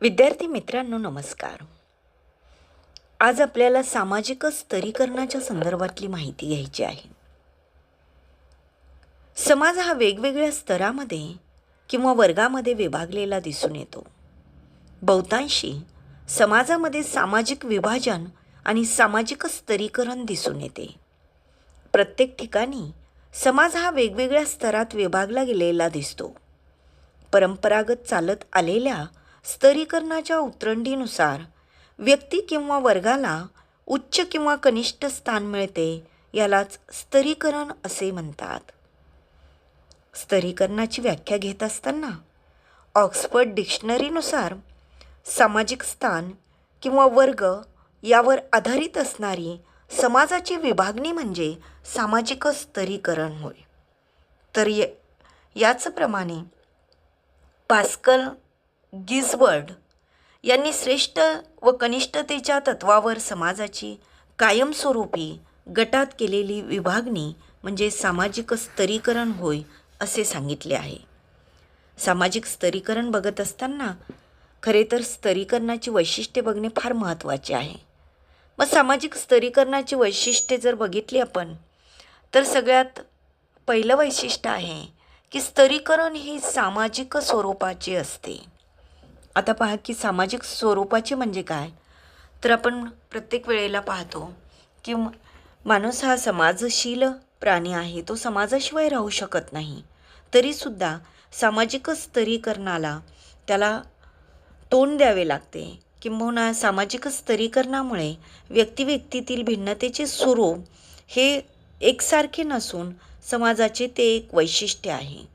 विद्यार्थी मित्रांनो नमस्कार. आज आपल्याला सामाजिक स्तरीकरणाच्या संदर्भातली माहिती घ्यायची आहे. समाज हा वेगवेगळ्या स्तरामध्ये किंवा वर्गामध्ये विभागलेला दिसून येतो. बहुतांशी समाजामध्ये सामाजिक विभाजन आणि सामाजिक स्तरीकरण दिसून येते. प्रत्येक ठिकाणी समाज हा वेगवेगळ्या स्तरात विभागला गेलेला दिसतो. परंपरागत चालत आलेल्या स्तरीकरणाच्या उतरंडीनुसार व्यक्ती किंवा वर्गाला उच्च किंवा कनिष्ठ स्थान मिळते. यालाच स्तरीकरण असे म्हणतात. स्तरीकरणाची व्याख्या घेत असताना ऑक्सफर्ड डिक्शनरीनुसार सामाजिक स्थान किंवा वर्ग यावर आधारित असणारी समाजाची विभागणी म्हणजे सामाजिक स्तरीकरण होय. तर याचप्रमाणे पास्कल गिझबर्ड यांनी श्रेष्ठ व कनिष्ठतेच्या तत्वावर समाजाची कायमस्वरूपी गटात केलेली विभागणी म्हणजे सामाजिक स्तरीकरण होय असे सांगितले आहे. सामाजिक स्तरीकरण बघत असताना खरे तर स्तरीकरणाची वैशिष्ट्ये बघणे फार महत्त्वाचे आहे. मग सामाजिक स्तरीकरणाची वैशिष्ट्ये जर बघितली आपण तर सगळ्यात पहिलं वैशिष्ट्य आहे की स्तरीकरण ही सामाजिक स्वरूपाचे असते. आता पहा की सामाजिक स्वरूपाचे म्हणजे काय, तर आपण प्रत्येक वेळेला पाहतो की माणूस हा समाजशील प्राणी आहे. तो समाजाशिवाय राहू शकत नाही. तरीसुद्धा सामाजिक स्तरीकरणाला त्याला तोंड द्यावे लागते. किंबहुना सामाजिक स्तरीकरणामुळे व्यक्तिव्यक्तीतील भिन्नतेचे स्वरूप हे एकसारखे नसून समाजाचे ते एक वैशिष्ट्य आहे.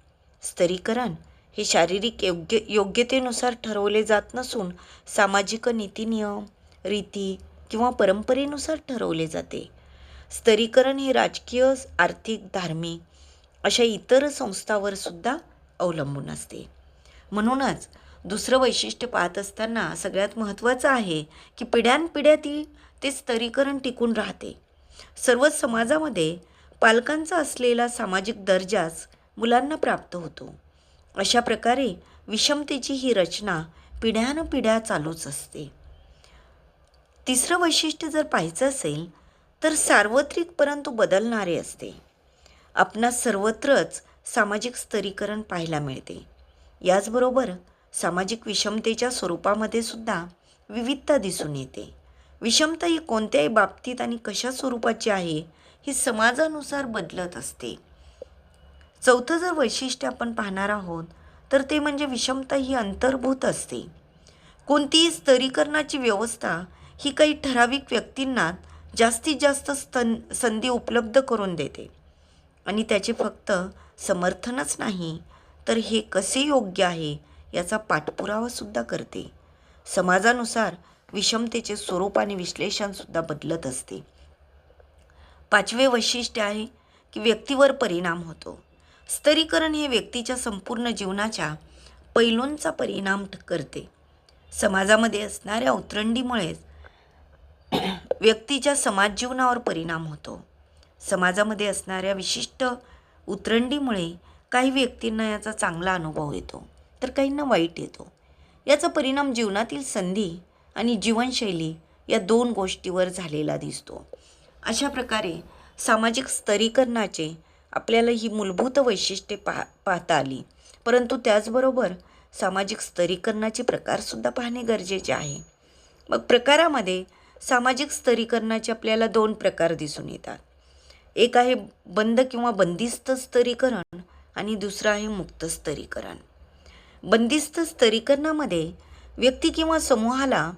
स्तरीकरण हे शारीरिक योग्यतेनुसार ठरवले जात नसून सामाजिक नीतिनियम, रीती किंवा परंपरेनुसार ठरवले जाते. स्तरीकरण हे राजकीय, आर्थिक, धार्मिक अशा इतर संस्थांवर सुद्धा अवलंबून असते. म्हणूनच दुसरं वैशिष्ट्य पाहत असताना सगळ्यात महत्त्वाचं आहे की पिढ्यानपिढ्या ते स्तरीकरण टिकून राहते. सर्वच समाजामध्ये पालकांचा असलेला सामाजिक दर्जाच मुलांना प्राप्त होतो. अशा प्रकारे विषमतेची ही रचना पिढ्यानपिढ्या चालूच असते. तिसरं वैशिष्ट्य जर पाहायचं असेल तर सार्वत्रिक परंतु बदलणारे असते. आपणास सर्वत्रच सामाजिक स्तरीकरण पाहायला मिळते. याचबरोबर सामाजिक विषमतेच्या स्वरूपामध्ये सुद्धा विविधता दिसून येते. विषमता ही कोणत्याही बाबतीत आणि कशा स्वरूपाची आहे ही समाजानुसार बदलत असते. चौथं जर वैशिष्ट्य आपण पाहणार आहोत तर ते म्हणजे विषमता ही अंतर्भूत असते. कोणतीही स्तरीकरणाची व्यवस्था ही काही ठराविक व्यक्तींना जास्तीत जास्त संधी उपलब्ध करून देते आणि त्याचे फक्त समर्थनच नाही तर हे कसे योग्य आहे याचा पाठपुरावासुद्धा करते. समाजानुसार विषमतेचे स्वरूप आणि विश्लेषणसुद्धा बदलत असते. पाचवे वैशिष्ट्य आहे की व्यक्तीवर परिणाम होतो. स्तरीकरण हे व्यक्तीच्या संपूर्ण जीवनाच्या पैलूंचा परिणाम करते. समाजामध्ये असणाऱ्या उतरंडीमुळेच व्यक्तीच्या समाज जीवनावर परिणाम होतो. समाजामध्ये असणाऱ्या विशिष्ट उतरंडीमुळे काही व्यक्तींना याचा चांगला अनुभव येतो तर काहींना वाईट येतो. याचा परिणाम जीवनातील संधी आणि जीवनशैली या दोन गोष्टीवर झालेला दिसतो. अशा प्रकारे सामाजिक स्तरीकरणाचे आपल्याला ही मूलभूत वैशिष्ट्ये पाहता आली. परंतु त्याचबरोबर सामाजिक स्तरीकरणाचे प्रकारसुद्धा पाहणे गरजेचे आहे. मग प्रकारामध्ये सामाजिक स्तरीकरणाचे आपल्याला दोन प्रकार दिसून येतात. एक आहे बंद किंवा बंदिस्त स्तरीकरण आणि दुसरं आहे मुक्त स्तरीकरण. बंदिस्त स्तरीकरणामध्ये व्यक्ती किंवा समूहाला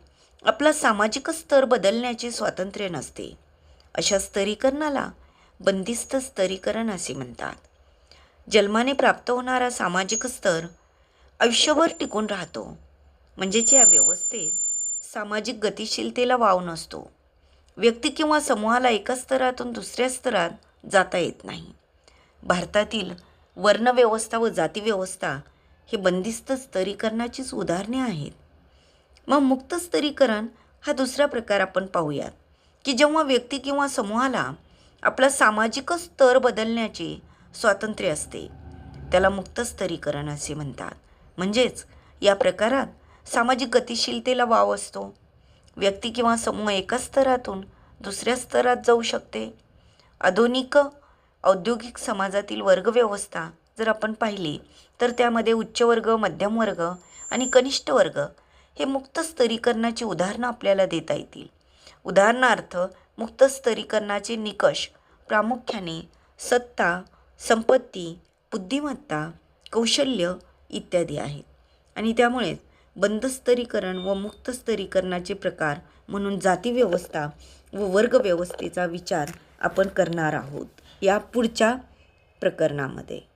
आपला सामाजिक स्तर बदलण्याचे स्वातंत्र्य नसते. अशा स्तरीकरणाला बंदिस्त स्तरीकरण असे म्हणतात. जन्माने प्राप्त होणारा सामाजिक स्तर आयुष्यभर टिकून राहतो. म्हणजेच या व्यवस्थेत सामाजिक गतिशीलतेला वाव नसतो. व्यक्ती किंवा समूहाला एका स्तरातून दुसऱ्या स्तरात जाता येत नाही. भारतातील वर्णव्यवस्था व जातीव्यवस्था हे बंदिस्त स्तरीकरणाचीच उदाहरणे आहेत. मग मुक्त स्तरीकरण हा दुसरा प्रकार आपण पाहूयात की जेव्हा व्यक्ती किंवा समूहाला आपला सामाजिक स्तर बदलण्याचे स्वातंत्र्य असते त्याला मुक्त स्तरीकरण असे म्हणतात. म्हणजेच या प्रकारात सामाजिक गतिशीलतेला वाव असतो. व्यक्ती किंवा समूह एका स्तरातून दुसऱ्या स्तरात जाऊ शकते. आधुनिक औद्योगिक समाजातील वर्गव्यवस्था जर आपण पाहिली तर त्यामध्ये उच्च वर्ग, मध्यम वर्ग आणि कनिष्ठ वर्ग हे मुक्त स्तरीकरणाची उदाहरणं आपल्याला देता येतील. उदाहरणार्थ, मुक्त स्तरीकरणाचे निकष प्रामुख्याने सत्ता, संपत्ती, बुद्धिमत्ता, कौशल्य इत्यादी आहेत. आणि त्यामुळेच बंद स्तरीकरण व मुक्त स्तरीकरणाचे प्रकार म्हणून जाती व्यवस्था व वर्ग व्यवस्थेचा विचार आपण करणार आहोत या पुढच्या प्रकरणामध्ये.